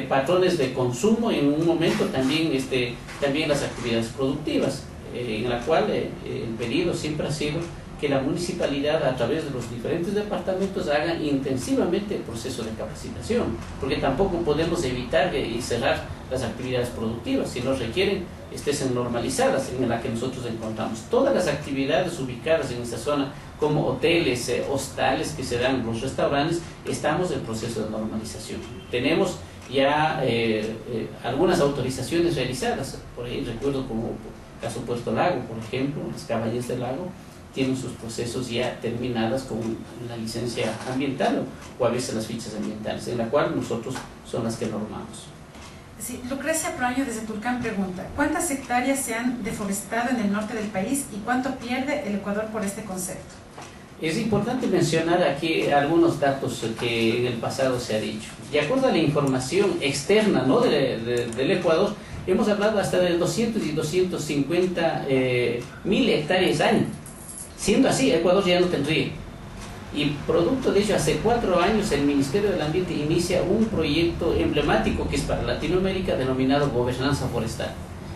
patrones de consumo, en un momento también las actividades productivas. en la cual el pedido siempre ha sido que la municipalidad, a través de los diferentes departamentos, haga intensivamente el proceso de capacitación, porque tampoco podemos evitar y cerrar las actividades productivas, si no requieren estén normalizadas, en la que nosotros encontramos todas las actividades ubicadas en esta zona, como hoteles, hostales que se dan, los restaurantes, estamos en proceso de normalización. Tenemos ya algunas autorizaciones realizadas, por ahí recuerdo como caso Puerto Lago, por ejemplo, las Caballeras del Lago tienen sus procesos ya terminadas con la licencia ambiental o a veces las fichas ambientales, en la cual nosotros son las que normamos. Sí, Lucrecia Proaño desde Tulcán pregunta, ¿cuántas hectáreas se han deforestado en el norte del país y cuánto pierde el Ecuador por este concepto? Es importante mencionar aquí algunos datos que en el pasado se ha dicho. De acuerdo a la información externa, ¿no?, del Ecuador, hemos hablado hasta de 200 y 250 mil hectáreas año. Siendo así, Ecuador ya no tendría. Y producto de ello, hace 4 años el Ministerio del Ambiente inicia un proyecto emblemático que es para Latinoamérica denominado Gobernanza Forestal.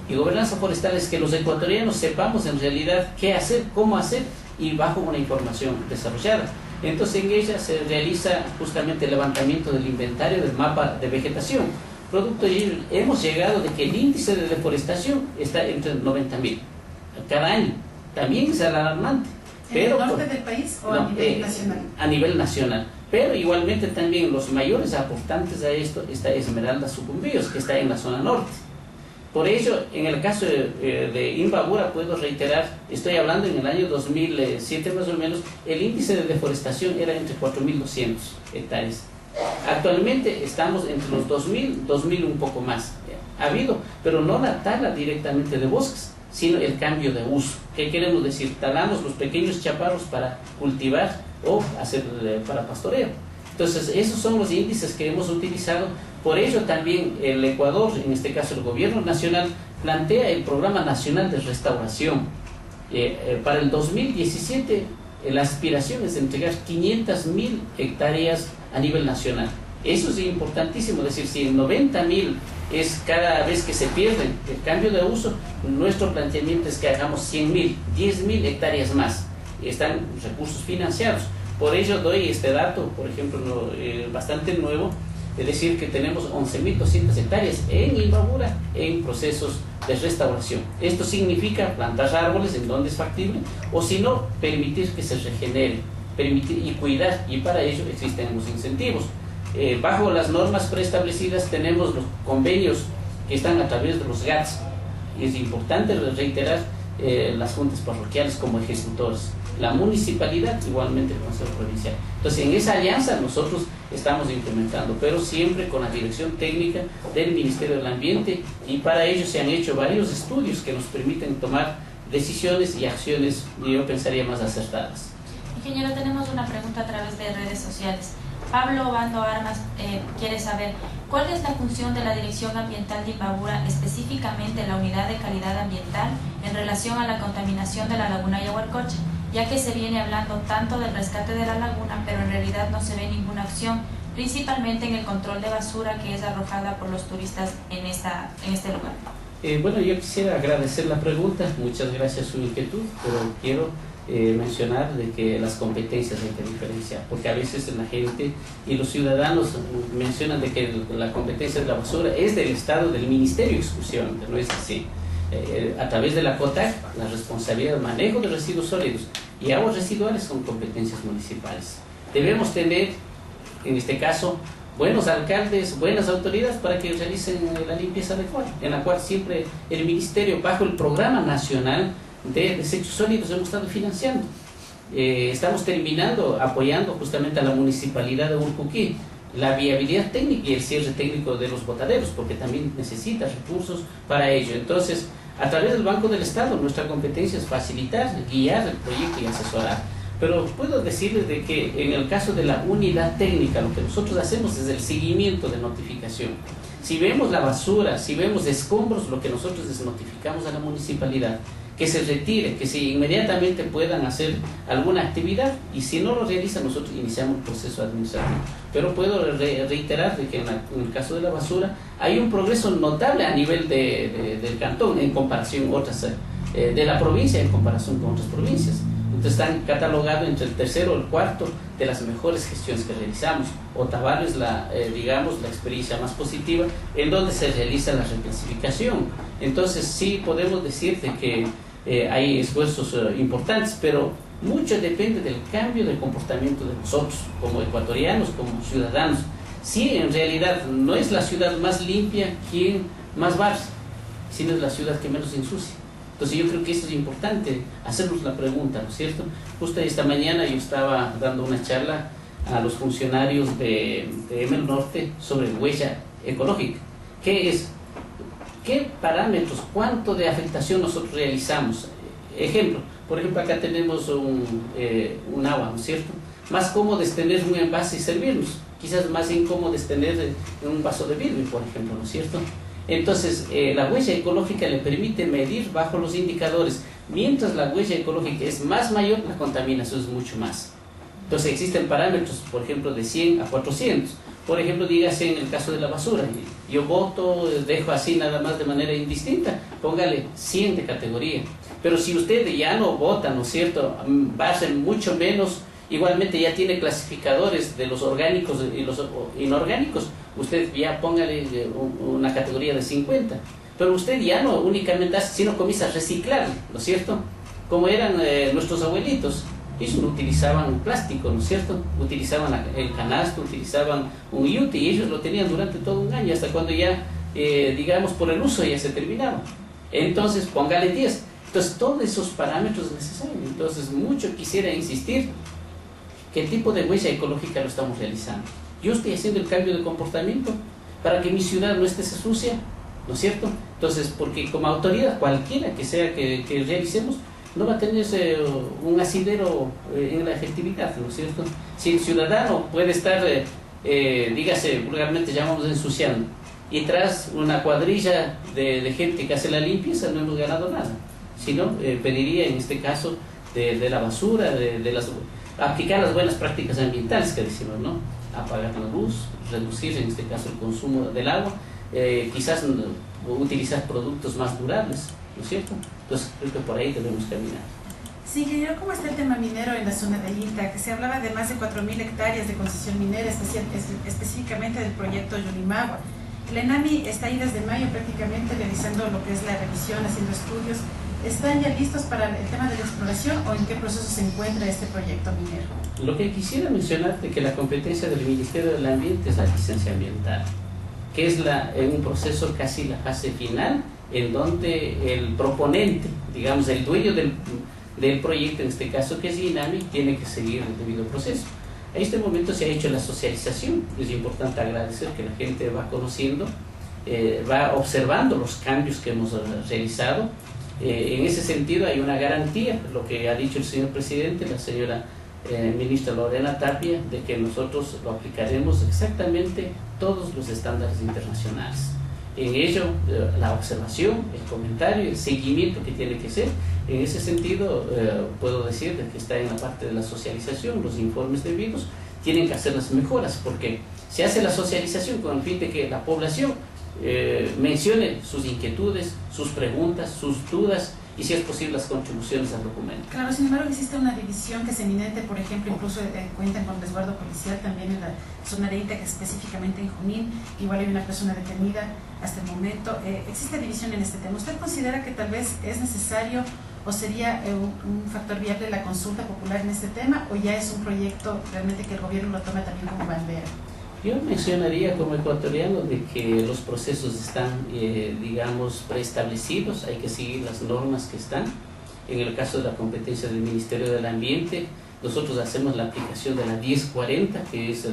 Y gobernanza forestal es que los ecuatorianos sepamos en realidad qué hacer, cómo hacer y bajo una información desarrollada. Entonces en ella se realiza justamente el levantamiento del inventario del mapa de vegetación. Producto de ello hemos llegado de que el índice de deforestación está entre 90.000 cada año. También es alarmante. ¿En el norte del país o a nivel nacional? A nivel nacional. Pero igualmente también los mayores aportantes a esto está Esmeralda Sucumbíos, que está en la zona norte. Por ello, en el caso de Imbabura, puedo reiterar, estoy hablando en el año 2007 más o menos, el índice de deforestación era entre 4.200 hectáreas. Actualmente estamos entre los 2.000 un poco más. Ha habido, pero no la tala directamente de bosques, sino el cambio de uso. ¿Qué queremos decir? Talamos los pequeños chaparros para cultivar o hacer para pastoreo. Entonces, esos son los índices que hemos utilizado. Por ello también el Ecuador, en este caso el gobierno nacional, plantea el Programa Nacional de Restauración. Para el 2017, la aspiración es entregar 500.000 hectáreas a nivel nacional. Eso es importantísimo, es decir, si en 90.000 es cada vez que se pierden el cambio de uso, nuestro planteamiento es que hagamos 100.000, 10.000 hectáreas más. Están recursos financiados. Por ello doy este dato, por ejemplo, bastante nuevo, es decir, que tenemos 11.200 hectáreas en Imbabura en procesos de restauración. Esto significa plantar árboles en donde es factible, o si no, permitir que se regenere, permitir y cuidar, y para ello existen los incentivos. Bajo las normas preestablecidas tenemos los convenios que están a través de los GATS, y es importante reiterar las juntas parroquiales como ejecutores, la municipalidad, igualmente el Consejo Provincial. Entonces, en esa alianza nosotros estamos implementando, pero siempre con la dirección técnica del Ministerio del Ambiente, y para ello se han hecho varios estudios que nos permiten tomar decisiones y acciones, yo pensaría, más acertadas. Ingeniero, tenemos una pregunta a través de redes sociales. Pablo Bando Armas quiere saber cuál es la función de la Dirección Ambiental de Imbabura, específicamente la Unidad de Calidad Ambiental, en relación a la contaminación de la laguna Yaguarcocha, ya que se viene hablando tanto del rescate de la laguna, pero en realidad no se ve ninguna acción, principalmente en el control de basura que es arrojada por los turistas en este lugar. Bueno, yo quisiera agradecer la pregunta, muchas gracias su inquietud, pero quiero mencionar de que las competencias hay que diferenciar, porque a veces la gente y los ciudadanos mencionan de que la competencia de la basura es del Estado, del Ministerio exclusivamente, no es así. A través de la COTAC, la responsabilidad del manejo de residuos sólidos y aguas residuales son competencias municipales. Debemos tener, en este caso, buenos alcaldes, buenas autoridades para que realicen la limpieza adecuada, en la cual siempre el Ministerio, bajo el Programa Nacional de Desechos Sólidos, hemos estado financiando. Estamos apoyando justamente a la Municipalidad de Urcuquí, la viabilidad técnica y el cierre técnico de los botaderos, porque también necesita recursos para ello. Entonces, a través del Banco del Estado, nuestra competencia es facilitar, guiar el proyecto y asesorar. Pero puedo decirles de que en el caso de la unidad técnica, lo que nosotros hacemos es el seguimiento de notificación. Si vemos la basura, si vemos escombros, lo que nosotros les notificamos a la municipalidad, que se retire, que se inmediatamente puedan hacer alguna actividad, y si no lo realizan, nosotros iniciamos el proceso administrativo. Pero puedo reiterar de que en el caso de la basura hay un progreso notable a nivel del cantón en comparación a otras de la provincia en comparación con otras provincias. Entonces están catalogados entre el tercero o el cuarto de las mejores gestiones que realizamos. Otavalo es la experiencia más positiva en donde se realiza la reclasificación. Entonces sí podemos decirte que hay esfuerzos importantes, pero mucho depende del cambio de comportamiento de nosotros como ecuatorianos, como ciudadanos. Sí, en realidad no es la ciudad más limpia quien más barre, sino es la ciudad que menos ensucia. Entonces yo creo que esto es importante, hacernos la pregunta, ¿no es cierto? Justo esta mañana yo estaba dando una charla a los funcionarios de EMEL Norte sobre huella ecológica. ¿Qué es? ¿Qué parámetros, cuánto de afectación nosotros realizamos? Ejemplo, por ejemplo, acá tenemos un agua, ¿no es cierto? Más cómodo es tener un envase y servirnos. Quizás más incómodo es tener un vaso de vidrio, por ejemplo, ¿no es cierto? Entonces, la huella ecológica le permite medir bajo los indicadores. Mientras la huella ecológica es más mayor, la contaminación es mucho más. Entonces, existen parámetros, por ejemplo, de 100 a 400. Por ejemplo, dígase en el caso de la basura. Yo boto, dejo así nada más de manera indistinta, póngale 100 de categoría. Pero si usted ya no bota, ¿no es cierto?, va a ser mucho menos. Igualmente ya tiene clasificadores de los orgánicos y los inorgánicos. Usted ya póngale una categoría de 50. Pero usted ya no únicamente hace, sino comienza a reciclar, ¿no es cierto? Como eran nuestros abuelitos. Ellos no utilizaban plástico, ¿no es cierto? Utilizaban el canasto, utilizaban un yute y ellos lo tenían durante todo un año, hasta cuando ya, digamos, por el uso ya se terminaba. Entonces, póngale 10. Entonces, todos esos parámetros necesarios. Entonces, mucho quisiera insistir. ¿Qué tipo de huella ecológica lo estamos realizando? Yo estoy haciendo el cambio de comportamiento para que mi ciudad no esté sucia, ¿no es cierto? Entonces, porque como autoridad, cualquiera que sea que realicemos, no va a tener un asidero en la efectividad, ¿no es cierto? Si el ciudadano puede estar, dígase, vulgarmente llamamos ensuciando, y tras una cuadrilla de gente que hace la limpieza, no hemos ganado nada. Sino, pediría en este caso de la basura, aplicar las buenas prácticas ambientales que decimos, ¿no? Apagar la luz, reducir en este caso el consumo del agua, quizás utilizar productos más durables, ¿no es cierto? Entonces creo que por ahí debemos caminar. Sí, ingeniero, ¿cómo está el tema minero en la zona del INTA? Que se hablaba de más de 4.000 hectáreas de concesión minera, específicamente del proyecto Yulimagua. El ENAMI está ahí desde mayo prácticamente realizando lo que es la revisión, haciendo estudios. ¿Están ya listos para el tema de la exploración o en qué proceso se encuentra este proyecto minero? Lo que quisiera mencionarte es que la competencia del Ministerio del Ambiente es la licencia ambiental, que es un proceso casi la fase final, en donde el proponente, digamos el dueño del proyecto, en este caso que es INAMI, tiene que seguir el debido proceso. En este momento se ha hecho la socialización, es importante agradecer que la gente va conociendo, va observando los cambios que hemos realizado. En ese sentido hay una garantía, lo que ha dicho el señor presidente, la señora ministra Lorena Tapia, de que nosotros lo aplicaremos exactamente todos los estándares internacionales. En ello, la observación, el comentario, el seguimiento que tiene que ser. En ese sentido, puedo decir que está en la parte de la socialización, los informes debidos, tienen que hacer las mejoras, porque se hace la socialización con el fin de que la población mencione sus inquietudes, sus preguntas, sus dudas y, si es posible, las contribuciones al documento. Claro, sin embargo, existe una división que es eminente, por ejemplo, incluso cuentan con resguardo policial también en la zona de INTA, que específicamente en Junín, igual hay una persona detenida hasta el momento. Existe división en este tema. ¿Usted considera que tal vez es necesario o sería un factor viable la consulta popular en este tema, o ya es un proyecto realmente que el gobierno lo toma también como bandera? Yo mencionaría como ecuatoriano de que los procesos están, digamos, preestablecidos, hay que seguir las normas que están. En el caso de la competencia del Ministerio del Ambiente, nosotros hacemos la aplicación de la 1040, que es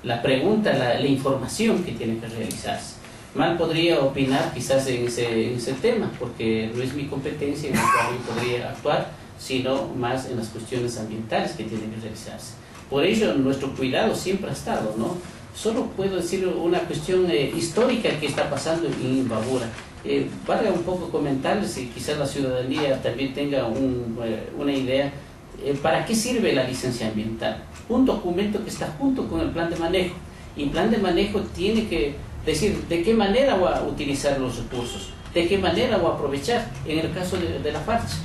la pregunta, la información que tiene que realizarse. Mal podría opinar quizás en ese tema, porque no es mi competencia en la cual yo podría actuar, sino más en las cuestiones ambientales que tienen que realizarse. Por ello, nuestro cuidado siempre ha estado, ¿no? Solo puedo decir una cuestión histórica que está pasando en Imbabura. Valga un poco comentarles y quizás la ciudadanía también tenga una idea. ¿Para qué sirve la licencia ambiental? Un documento que está junto con el plan de manejo. Y el plan de manejo tiene que decir de qué manera va a utilizar los recursos. de qué manera o aprovechar en el caso de la farcha.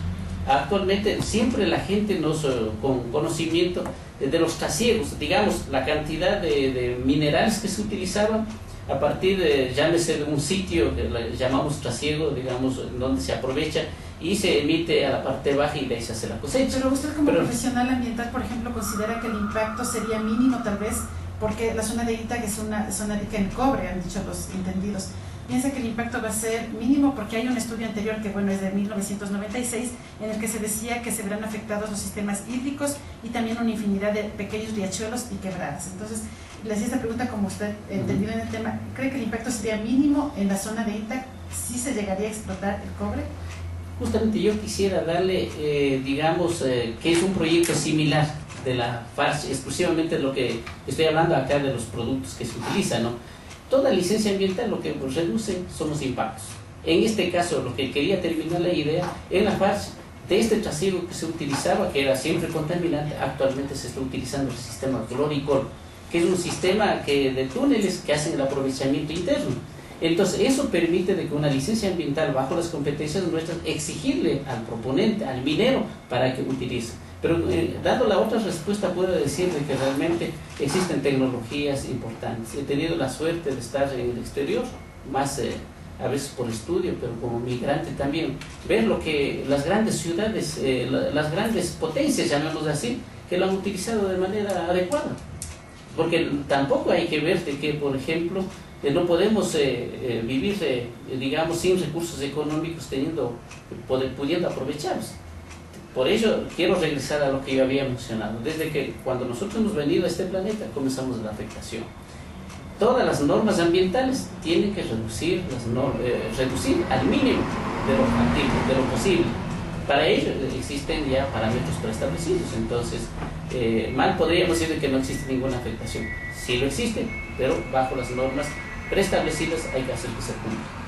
Actualmente siempre la gente con conocimiento de los trasiegos, digamos, la cantidad de minerales que se utilizaban a partir de, llámese de un sitio que llamamos trasiego, digamos, donde se aprovecha y se emite a la parte baja y de ahí se hace la cosecha. Pero usted como profesional ambiental, por ejemplo, considera que el impacto sería mínimo tal vez, porque la zona de INTA, que es una zona rica en cobre, han dicho los entendidos, piensa que el impacto va a ser mínimo porque hay un estudio anterior que bueno es de 1996 en el que se decía que se verán afectados los sistemas hídricos y también una infinidad de pequeños riachuelos y quebradas. Entonces, le hacía esta pregunta como usted entendido en el tema, ¿cree que el impacto sería mínimo en la zona de INTA si se llegaría a explotar el cobre? Justamente yo quisiera darle, digamos, que es un proyecto similar de la FARC, exclusivamente lo que estoy hablando acá de los productos que se utilizan, ¿no? Toda licencia ambiental lo que reduce son los impactos. En este caso, lo que quería terminar la idea, en la FARC, de este trasiego que se utilizaba, que era siempre contaminante, actualmente se está utilizando el sistema cloricol, que es un sistema de túneles que hacen el aprovechamiento interno. Entonces, eso permite de que una licencia ambiental, bajo las competencias nuestras, exigirle al proponente, al minero, para que utilice. Pero dando la otra respuesta, puedo decir de que realmente existen tecnologías importantes. He tenido la suerte de estar en el exterior, más a veces por estudio, pero como migrante también, ver lo que las grandes ciudades, las grandes potencias, llamémoslo así, que lo han utilizado de manera adecuada. Porque tampoco hay que ver de que, por ejemplo, no podemos vivir, digamos, sin recursos económicos pudiendo aprovecharlos. Por ello, quiero regresar a lo que yo había mencionado. Desde que cuando nosotros hemos venido a este planeta, comenzamos la afectación. Todas las normas ambientales tienen que reducir al mínimo de lo factible, de lo posible. Para ello existen ya parámetros preestablecidos. Entonces, mal podríamos decir que no existe ninguna afectación. Sí lo existe, pero bajo las normas preestablecidas hay que hacer que se cumpla.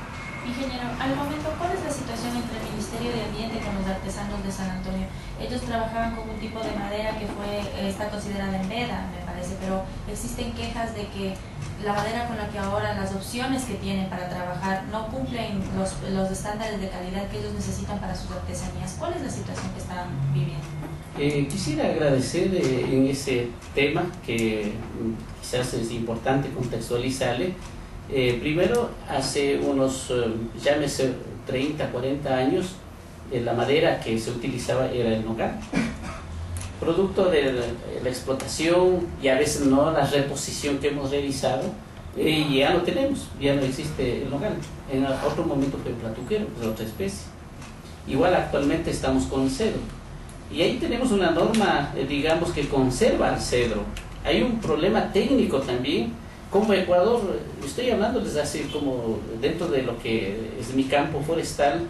Ingeniero, al momento, ¿cuál es la situación entre el Ministerio de Ambiente con los artesanos de San Antonio? Ellos trabajaban con un tipo de madera que está considerada en veda, me parece, pero existen quejas de que la madera con la que ahora las opciones que tienen para trabajar no cumplen los estándares de calidad que ellos necesitan para sus artesanías. ¿Cuál es la situación que están viviendo? Quisiera agradecer en ese tema que quizás es importante contextualizarle. Primero, hace unos, llámese 30, 40 años, la madera que se utilizaba era el nogal. Producto de la explotación y a veces no la reposición que hemos realizado, ya no tenemos, ya no existe el nogal. En otro momento fue el platuquero, de otra especie. Igual actualmente estamos con cedro. Y ahí tenemos una norma, digamos, que conserva el cedro. Hay un problema técnico también. Como Ecuador, estoy hablando desde hace como dentro de lo que es mi campo forestal,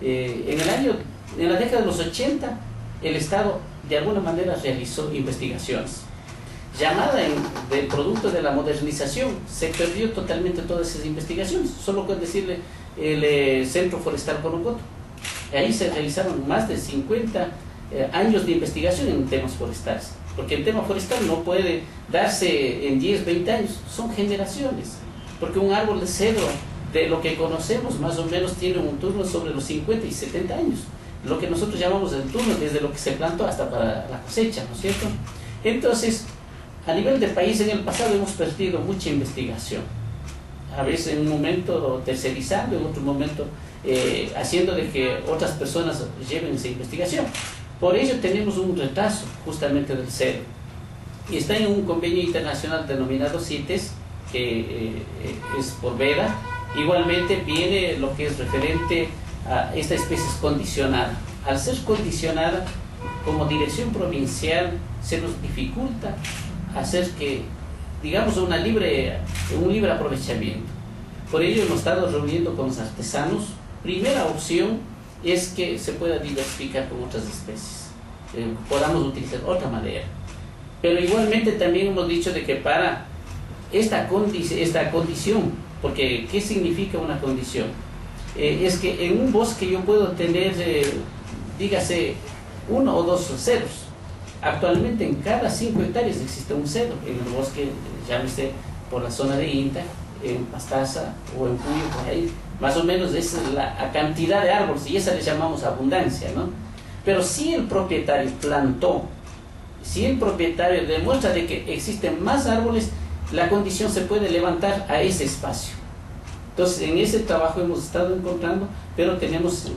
en la década de los 80, el Estado de alguna manera realizó investigaciones. Llamada del producto de la modernización, se perdió totalmente todas esas investigaciones, solo con decirle el Centro Forestal Corocoto. Ahí se realizaron más de 50 años de investigación en temas forestales. Porque el tema forestal no puede darse en 10, 20 años, son generaciones. Porque un árbol de cedro, de lo que conocemos, más o menos tiene un turno sobre los 50 y 70 años. Lo que nosotros llamamos el turno desde lo que se plantó hasta para la cosecha, ¿no es cierto? Entonces, a nivel de país, en el pasado hemos perdido mucha investigación. A veces en un momento tercerizando, en otro momento haciendo de que otras personas lleven esa investigación. Por ello tenemos un retraso justamente del cedro. Y está en un convenio internacional denominado CITES, que es por veda. Igualmente viene lo que es referente a esta especie condicionada. Al ser condicionada, como dirección provincial, se nos dificulta hacer que, digamos, un libre aprovechamiento. Por ello hemos estado reuniendo con los artesanos. Primera opción es que se pueda diversificar con otras especies, podamos utilizar otra madera. Pero igualmente también hemos dicho de que para esta condición, porque ¿qué significa una condición? Es que en un bosque yo puedo tener, dígase, 1 o 2 cedros. Actualmente en cada 5 hectáreas existe un cedro en el bosque, llámese por la zona de INTA, en Pastaza o en Puyo, por ahí. Más o menos esa es la cantidad de árboles, y esa le llamamos abundancia, ¿no? Pero si el propietario plantó, si el propietario demuestra de que existen más árboles, la condición se puede levantar a ese espacio. Entonces, en ese trabajo hemos estado encontrando, pero tenemos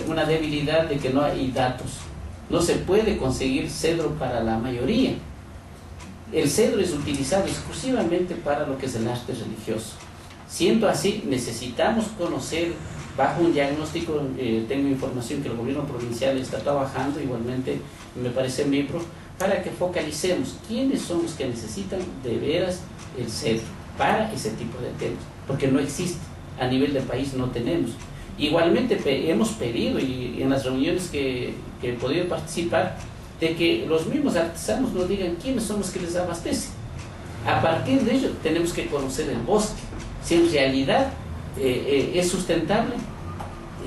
una debilidad de que no hay datos. No se puede conseguir cedro para la mayoría. El cedro es utilizado exclusivamente para lo que es el arte religioso. Siendo así, necesitamos conocer, bajo un diagnóstico, tengo información que el gobierno provincial está trabajando, igualmente me parece miembro, para que focalicemos quiénes son los que necesitan de veras el cedro para ese tipo de temas, porque no existe, a nivel del país no tenemos. Igualmente hemos pedido, y en las reuniones que he podido participar, de que los mismos artesanos nos digan quiénes son los que les abastecen. A partir de ello tenemos que conocer el bosque, si en realidad es sustentable,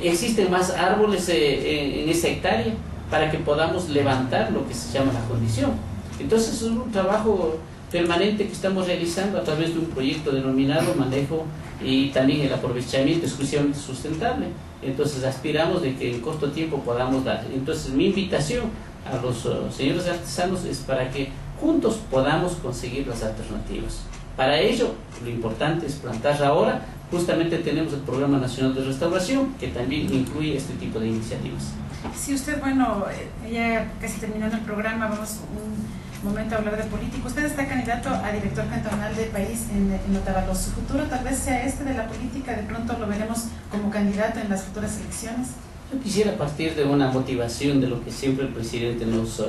existen más árboles en esa hectárea, para que podamos levantar lo que se llama la condición. Entonces es un trabajo permanente que estamos realizando a través de un proyecto denominado Manejo y también el aprovechamiento exclusivamente sustentable. Entonces aspiramos de que en corto tiempo podamos dar. Entonces mi invitación a los señores artesanos es para que juntos podamos conseguir las alternativas. Para ello, lo importante es plantar ahora. Justamente tenemos el Programa Nacional de Restauración, que también incluye este tipo de iniciativas. Si usted, bueno, ya casi terminando el programa, vamos un momento a hablar de política. Usted está candidato a director cantonal de país en Otavalo. ¿Su futuro tal vez sea este de la política? ¿De pronto lo veremos como candidato en las futuras elecciones? Yo quisiera partir de una motivación de lo que siempre el presidente nos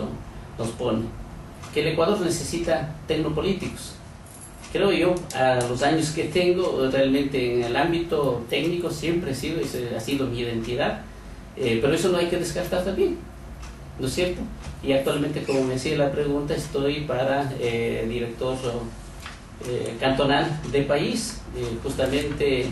pone, que el Ecuador necesita tecnopolíticos. Creo yo, a los años que tengo, realmente en el ámbito técnico siempre ha sido mi identidad, pero eso no hay que descartar también, ¿no es cierto? Y actualmente, como me hacía la pregunta, estoy para director cantonal de país, justamente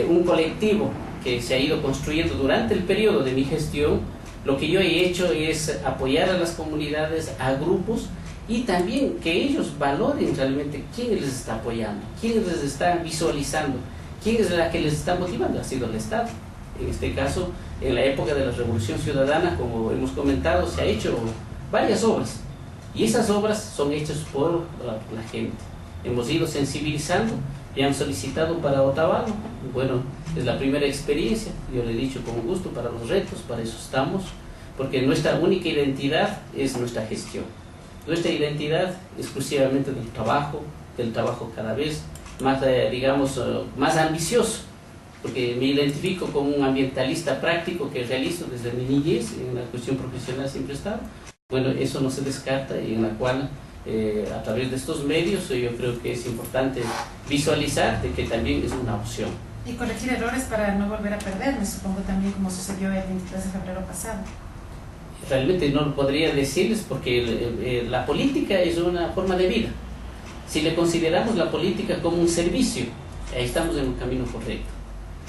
un colectivo que se ha ido construyendo durante el periodo de mi gestión. Lo que yo he hecho es apoyar a las comunidades, a grupos, y también que ellos valoren realmente quién les está apoyando, quién les está visualizando, quién es la que les está motivando. Ha sido el Estado. En este caso, en la época de la Revolución Ciudadana, como hemos comentado, se ha hecho varias obras, y esas obras son hechas por la gente. Hemos ido sensibilizando, y han solicitado para Otavalo. Bueno, es la primera experiencia, yo le he dicho con gusto, para los retos, para eso estamos, porque nuestra única identidad es nuestra gestión. Nuestra identidad exclusivamente del trabajo cada vez más, digamos, más ambicioso, porque me identifico como un ambientalista práctico que realizo desde mi niñez, en la cuestión profesional siempre he estado. Bueno, eso no se descarta, y en la cual a través de estos medios yo creo que es importante visualizar de que también es una opción. Y corregir errores para no volver a perder, me supongo también como sucedió el 23 de febrero pasado. Realmente no lo podría decirles, porque la política es una forma de vida. Si le consideramos la política como un servicio, ahí estamos en un camino correcto.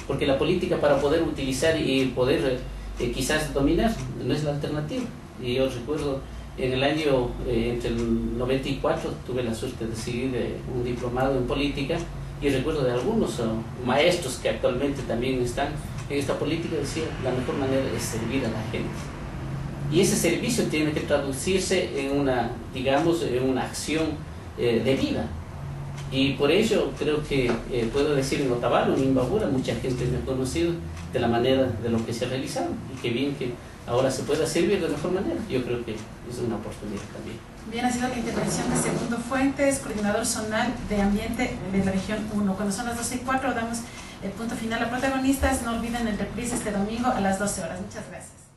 Porque la política, para poder utilizar y poder quizás dominar, no es la alternativa. Y yo recuerdo en el año, entre el 94, tuve la suerte de seguir un diplomado en política, y recuerdo de algunos maestros que actualmente también están en esta política, decían, la mejor manera es servir a la gente. Y ese servicio tiene que traducirse en una, digamos, en una acción de vida. Y por ello creo que puedo decir en Otavalo, en Imbabura, mucha gente me ha conocido de la manera de lo que se ha realizado, y qué bien que ahora se pueda servir de mejor manera. Yo creo que es una oportunidad también. Bien, ha sido la intervención de Segundo Fuentes, coordinador zonal de ambiente de la región 1. Cuando son las 12:04 damos el punto final a protagonistas. No olviden el reprise este domingo a las 12 horas. Muchas gracias.